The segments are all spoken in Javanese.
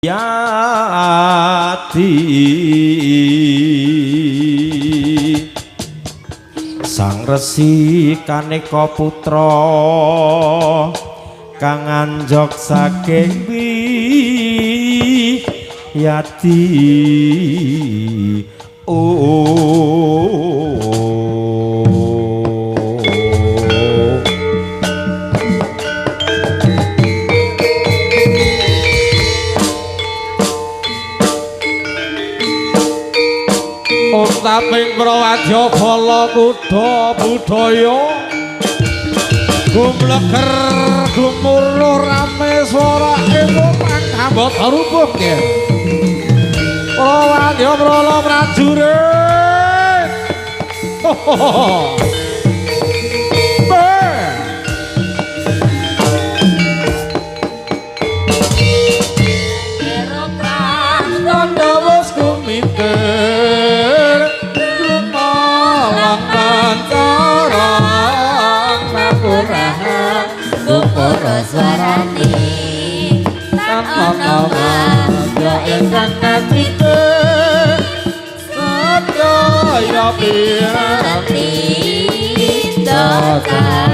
Yati Sang Resi Kaneka Putra kang anjok saking Yati Taping prawadya bala kuda budaya gumleger gumuruh rame swara emo pangambot rubuh ya prawadya brala prajurit Suarane tan ana wanda ingkang katite sadaya pirati dokan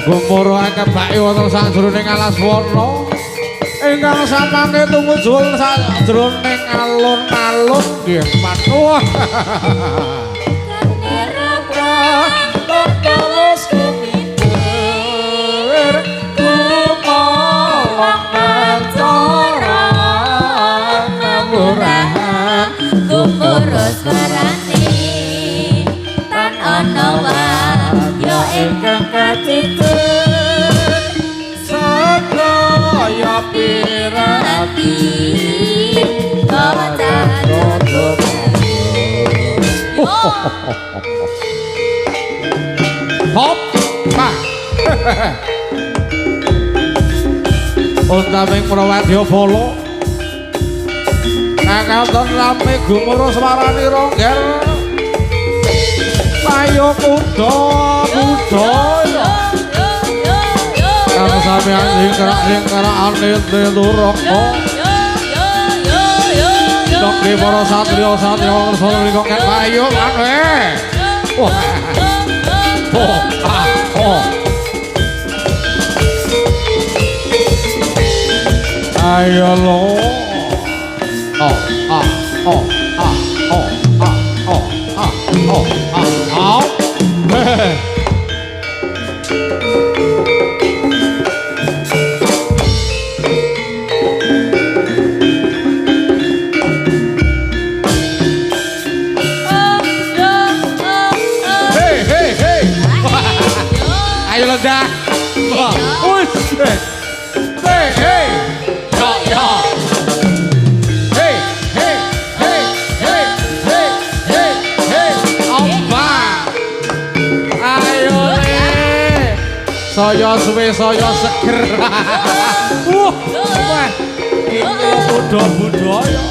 gumuruh kebaki wonten sajroning alas wana ingkang samangke tumuju sajroning alun-alun nggih patuh suarane tan ana wanda ingkang katite sadaya pirati hop pa undaming prawadya bala katon rame gumuruh swarane rongger ayo kuda budaya kang sampeyan sing kerak-kerakane teluroko Dokter para satria ngersa mriku kek ayo maneh ayo lo ayo ledak wis hey ya saya suwe saya seger wah iki kuda budaya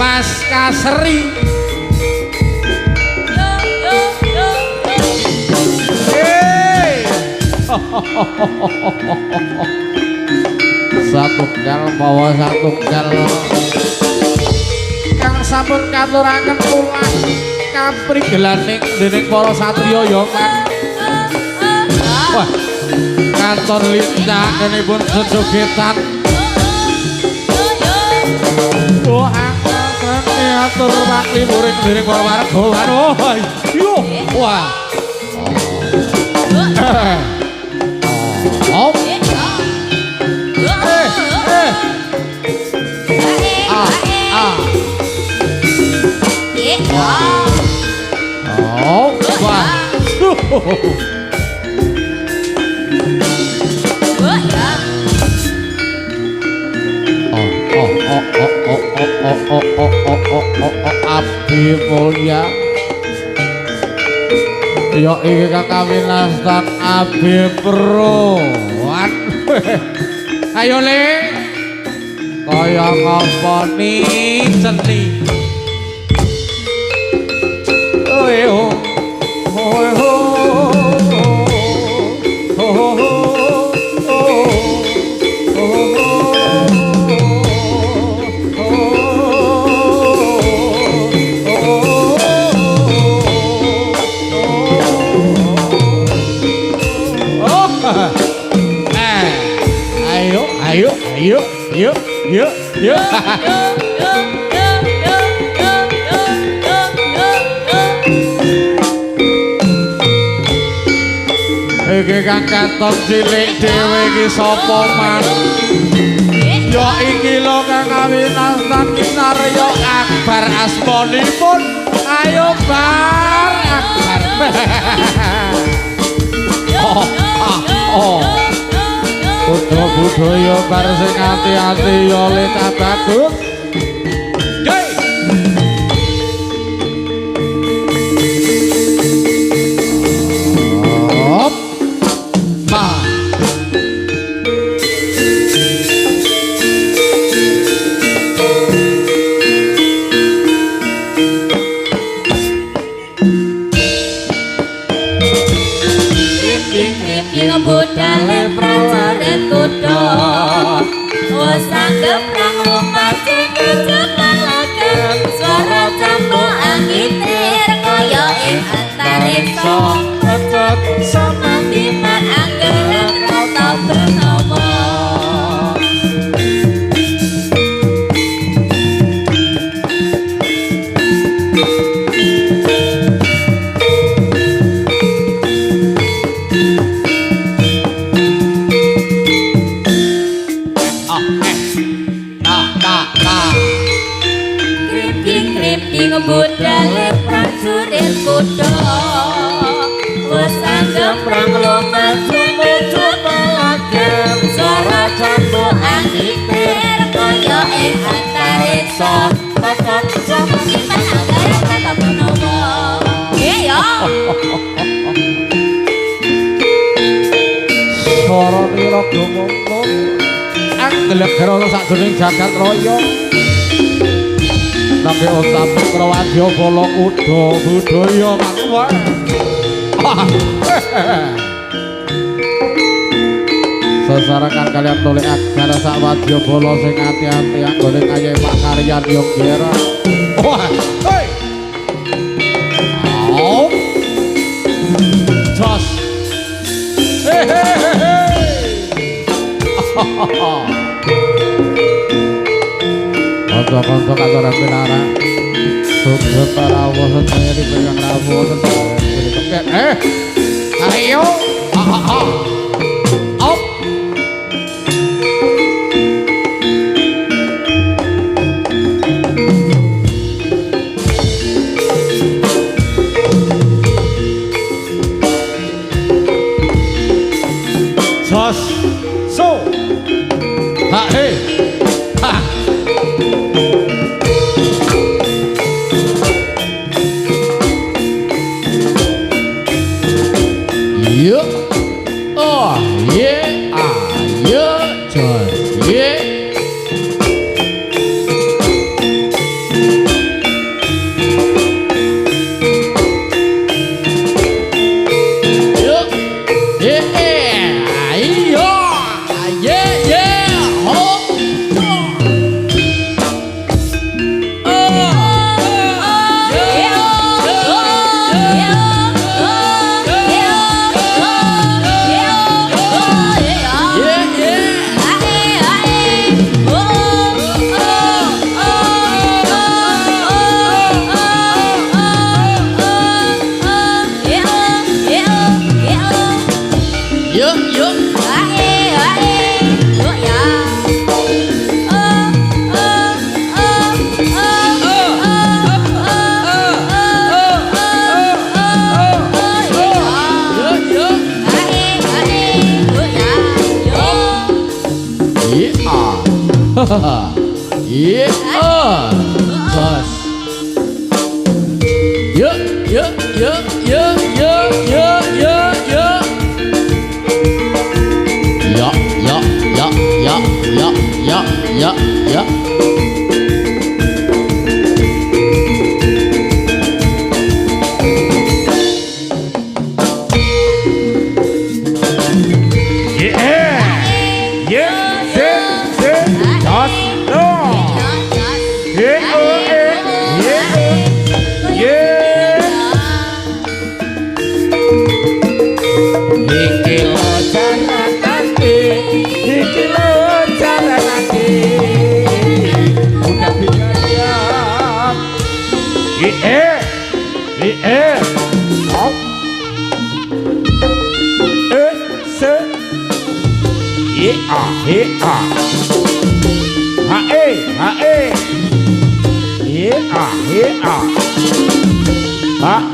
Mas Kaseri satu gal bawa satu gal kang sampun katuraken kula kaprigelaning dening para satriya ya Kang. Wah, kantor lindakenipun sejogetan. Oh, angkane atur pakli muring dening para warga. Waduh, yo. Wah. Oh. Oh, wah. Abdi mulya ya iki kakawinastan Abi Pro. Ayo le kaya ngapa ni seni Yuk, yuk, yuk, yuk. Iki kang katon cilik dhewe iki sapa man? Ya iki lho kang kawinastan kinarya Akbar asmanipun. Ayo bar Akbar. Kudu budaya bar sing ati-ati ya le bagus. Jai. Op. Ma. Yang budale prajurit kuda wis anggap nang omah cekak suara campur angin kaya ing antariksa cocok sama diman anggaran rata bernama budale prajurit kuda wis anggap prang lomba cuma lagam suara campur angin kaya ing antariksa cocok sama diman anggaran rata bernama iya swara nira gumuntung andelek gara sakjroning jagat raya Nabi Utami Prawadya Bala Kuda budaya mangwa. Sesarakan kalian tulik agar sak wadya bala sing ati-ati anggone kaya Pak Karyan Yogyakarta. Wah, hei. Au. Jos. Hehehe. Konco-konco kantoran pinara Sugeng parawo sedaya dipegang rawuh sedaya dikepet ayo op Jos so ha he ha Yuk, oh, yeah, ayo, Jos, yeah. Yuk, yeah, ayo, yeah, hop, yeah, Jos. Yuk. Ya. Op. Se. Ha ha. Ha ha. Ha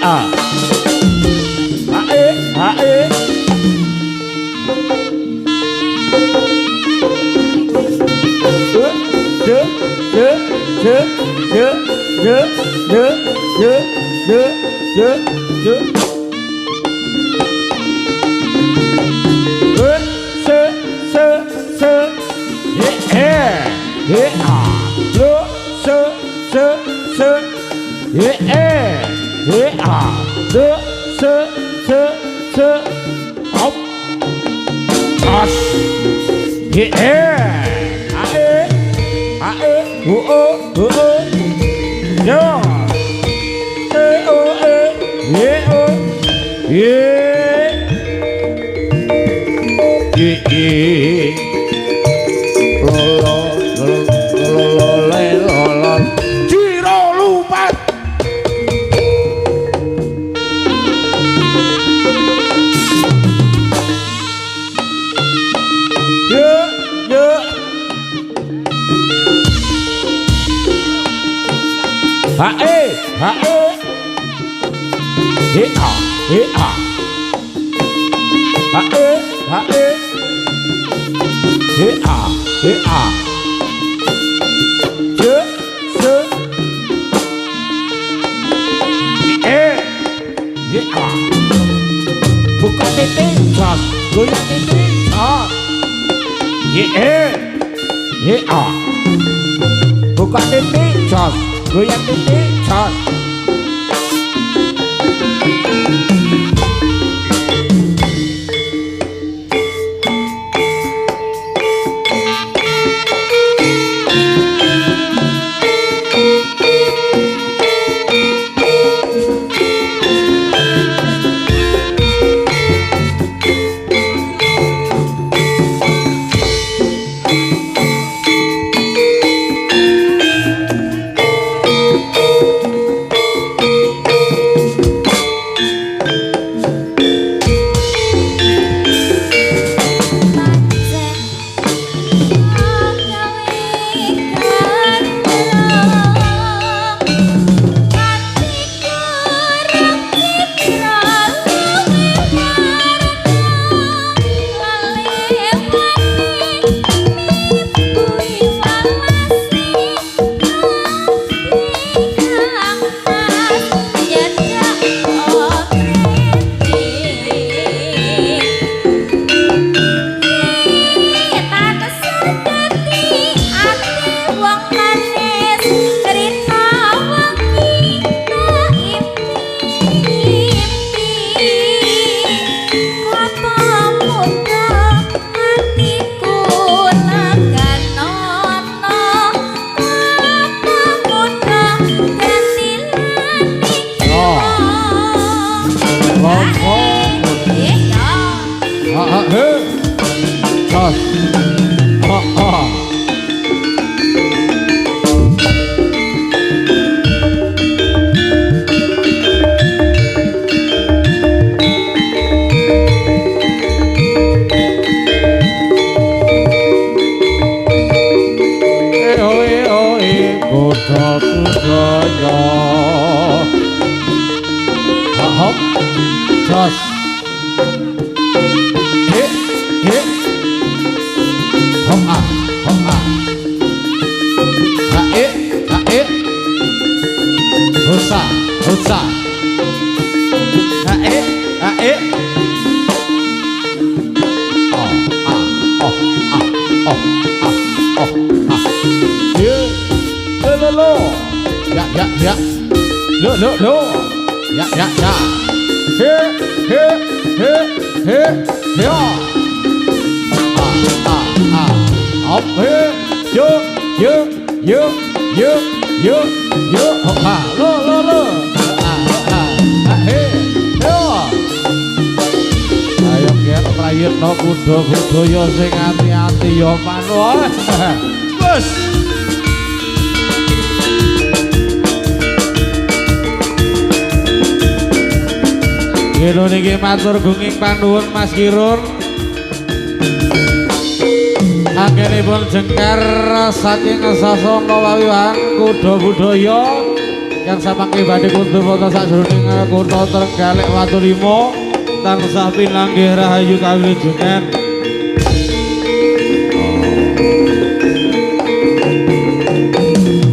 ha. Ha ha. Buka titik, jas, goyang titik, buka titik, jas, goyang titik, jas. Kudu-kudu yo sing ati-ati yo manut. Wes. Kene niki matur gunging panuwun Mas Kirun. Anggenipun jengkar saking sasana wawiwahan kuda budaya yang samangke badhe kundur wonten sajroning kutha Trenggalek Watulima tansah pinanggih rahayu kawilujengan.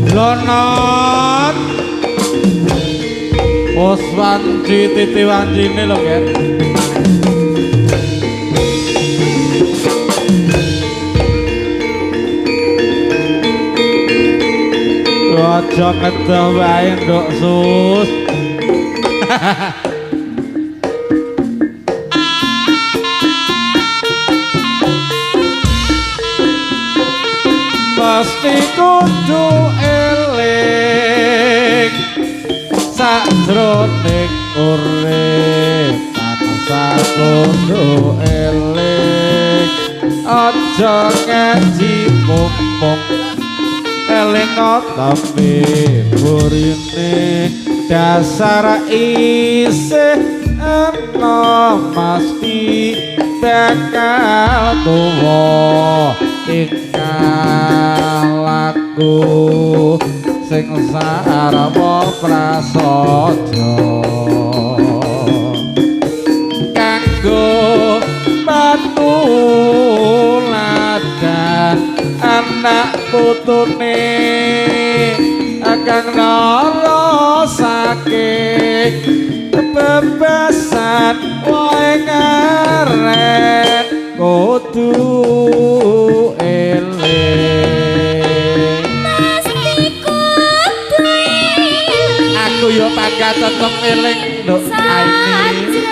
Lonot Oswanci titi wancine lho, Ger. Aja ngedah wae nduk sus. Pasti kudu eling sajroning urip tansah kudu eling aja ngaji mumpung eling tapi burine dasar isih ana mesti bakal tuwa tinggal aku sing sarwa prasaja kanggo patuladan anak putune kang narasake kebebasan wae ngaren kudu eling Mesti kudu eling aku yo pangkat tetep eling nduk Aini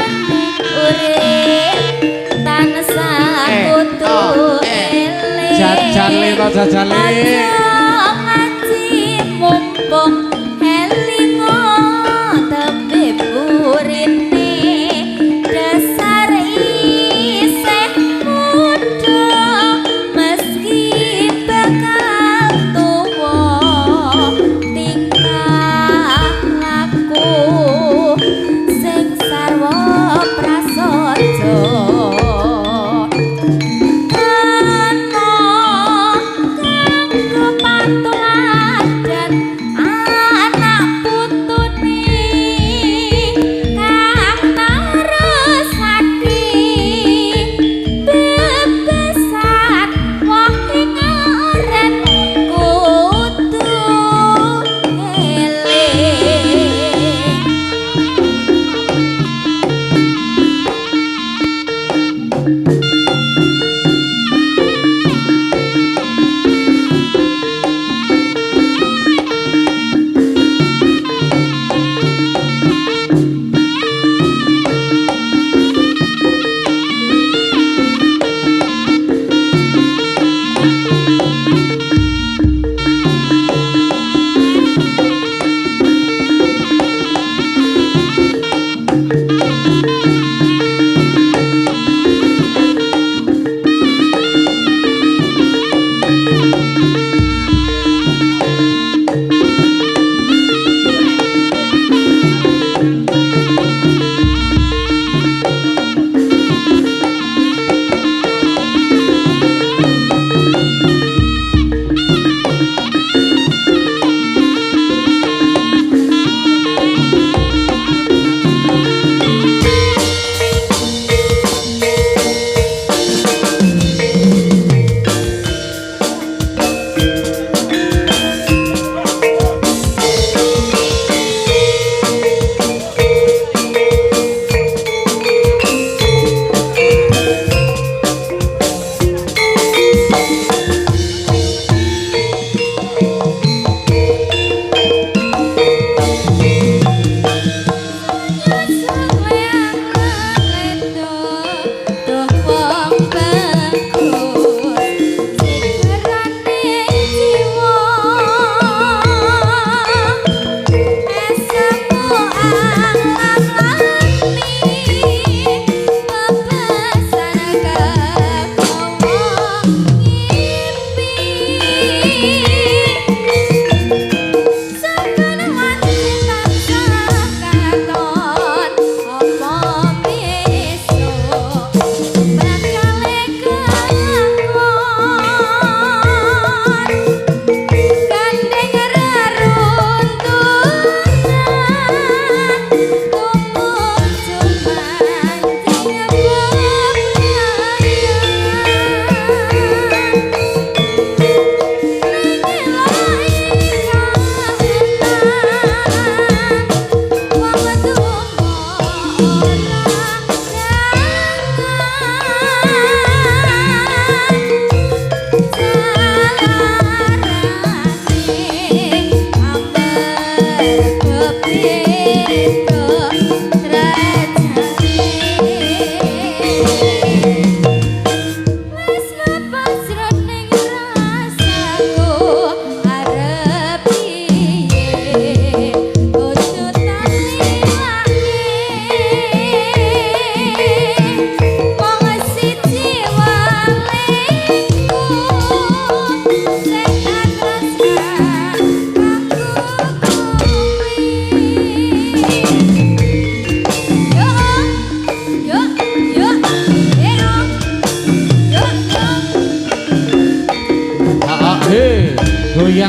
urip tansah kudu eling jajale to jajale ngaji mumpung elingo tapi burine dasar isih muda meski bakal tuwa tingkah laku sing sarwa prasaja kanggo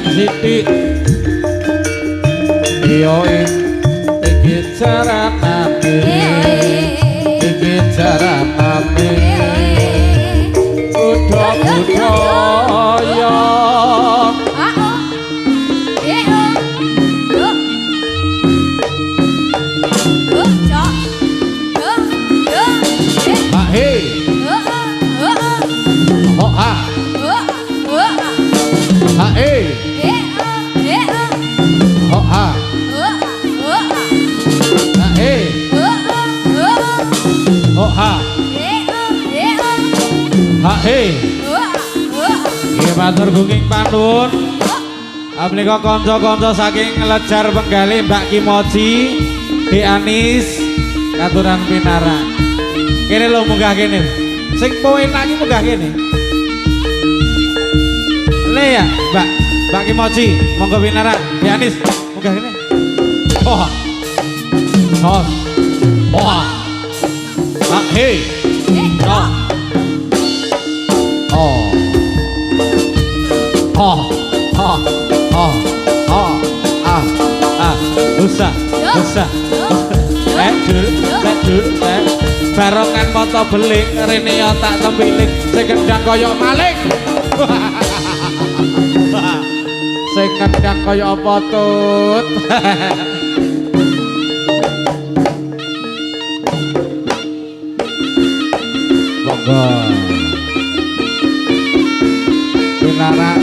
Sayang sithik yo iki jaranane iki jaranane budaya Nggih matur gunging panuwun. Menika kanca-kanca saking Lejar Penggalih Mbak Kimoji, Dik Anis, katuran pinarak. Kene lho munggah kene. Sing poin lagi munggah kene. Le ya, Mbak Kimoji, monggo pinarak. Dik Anis, munggah kene. Oh. Oh. Oh. Hei. Oh. Oh. Oh. Oh. Oh. Oh. Usah. Dul. Barongan mata beling rene ya tak tempiling sing kendang kaya maling. Sing kendang kaya apa tut. Monggo. Pinarak.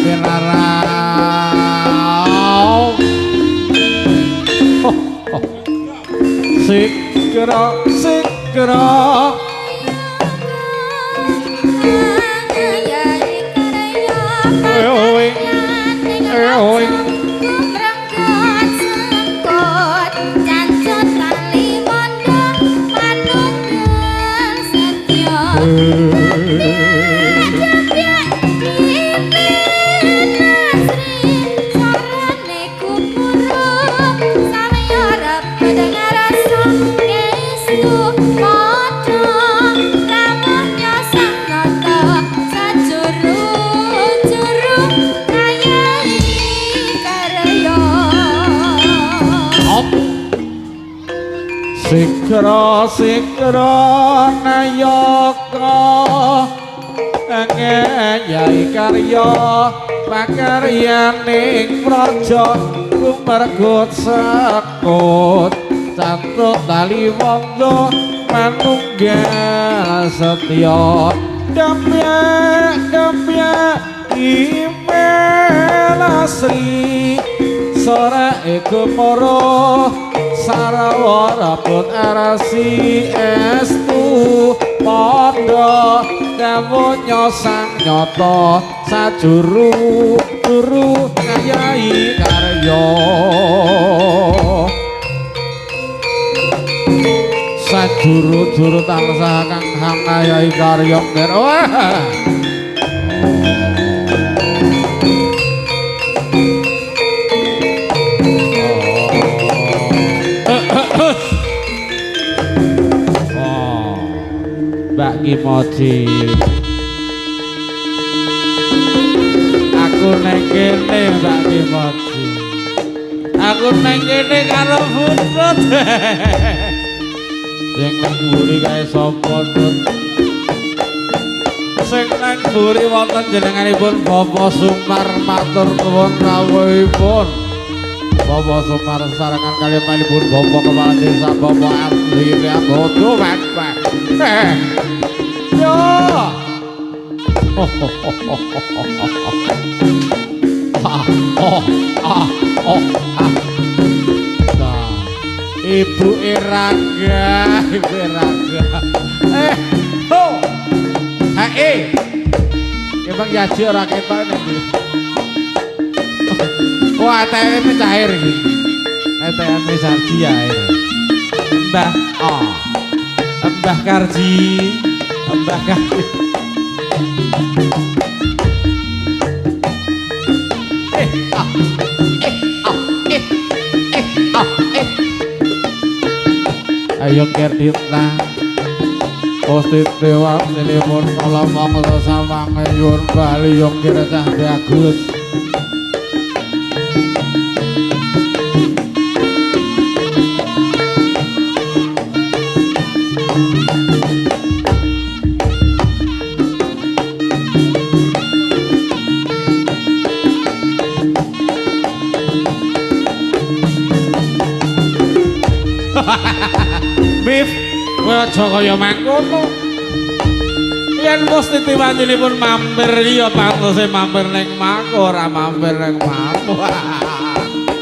Sikra Sikra nayaka ngeyai karya pakaryaning praja kumergut sekut cantut tali wangga manunggal setya damya imel asri sora ekumara sarawara pun arasi estu padha kawunya sang nyata sajuru ngayahi karya sajuru tansah kang ngayahi karya Mbak Kimoji, aku neng kene Mbak Kimoji, aku neng kene karo butut, sing neng buri kaya sapa tut, sing neng buri wonten jenenganipun Bapak Sumar matur nuwun rawuhipun. Bapak Sumar sarangan kalian malipun Bapak Kepala Desa Bapak Asli Priabodo Bapak. Yo. Ibu Irangga. Emang Yaji ora ketok nek. Wah, ATM cair iki. ATM Sarji air. Mbah, Mbah Karji. Ayo Kerdita. Postit dewa telepon kalau mongso sama ngayur Bali yang kira cah bagus. Bif, kowe aja kaya mangkono. Yen mesti tiwanipun mampir ya pantese mampir ning Mako ora mampir ning Mako.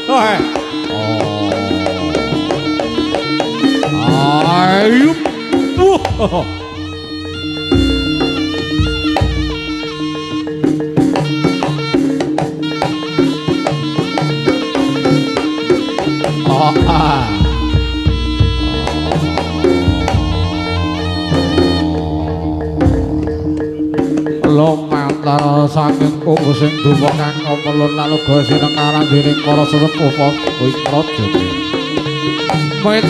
Oh. Ayo. Lumantar saking kuku sing dupa kang ngopelun laluga sinengaran dening para sesepuh kuwi raja.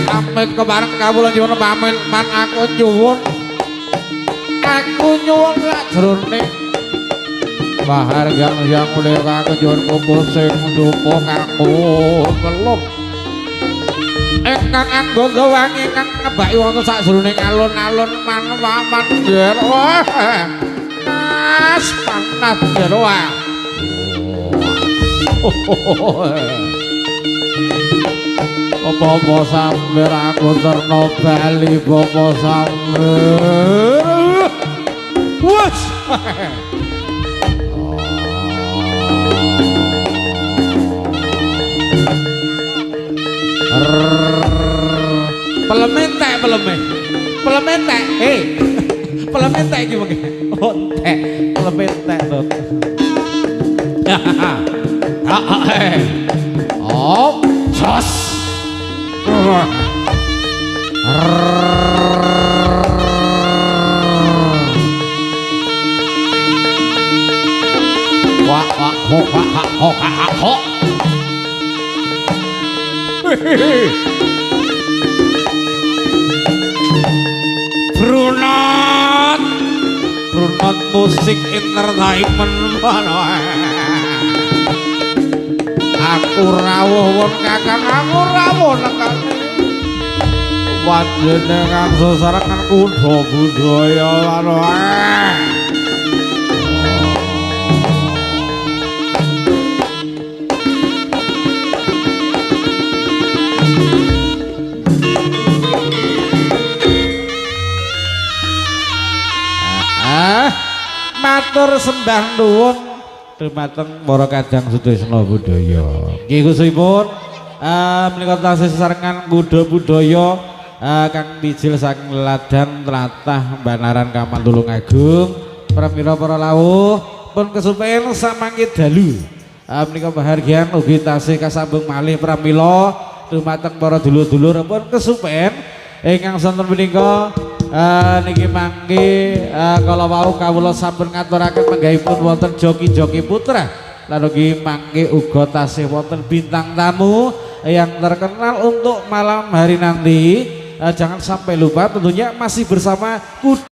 Amit kebareng kawula nyuwun pamit man aku nyuwun lak jroning pahargyan yang mulya kang nyuwun kuku sing dupa kanggo kelub ingkang anggota wangi kang ngebaki wonten sajroning alun-alun man yer panas jero apa sampeyan aku terno bali apa sampeyan wes pelementek pelementek iki mengke ontek pelementek to oh jos ho Brunot musik entertainment aku rawuh wong kakang aku rawuh nekane panjenengan sesarengan kuda budaya lan matur sembah nuwun dumateng para kadang Sutrisna Budaya. Nggih khususipun menika tasih sesarengan kuda budaya kang bijil saking ladang tlatah Banaran Kamantulung Agung. Pramila para lawuh pun kesupen samangke dalu. Menika pahargyan ugi tasih kasambung malih pramila dumateng para dulur-dulur pun kesupen ingkang sonten menika niki mangke kala wau kawula sampun ngaturaken menggahipun wonten joki-joki putra lan ugi mangke uga tasih wonten bintang tamu yang terkenal untuk malam hari nanti jangan sampai lupa tentunya masih bersama kuda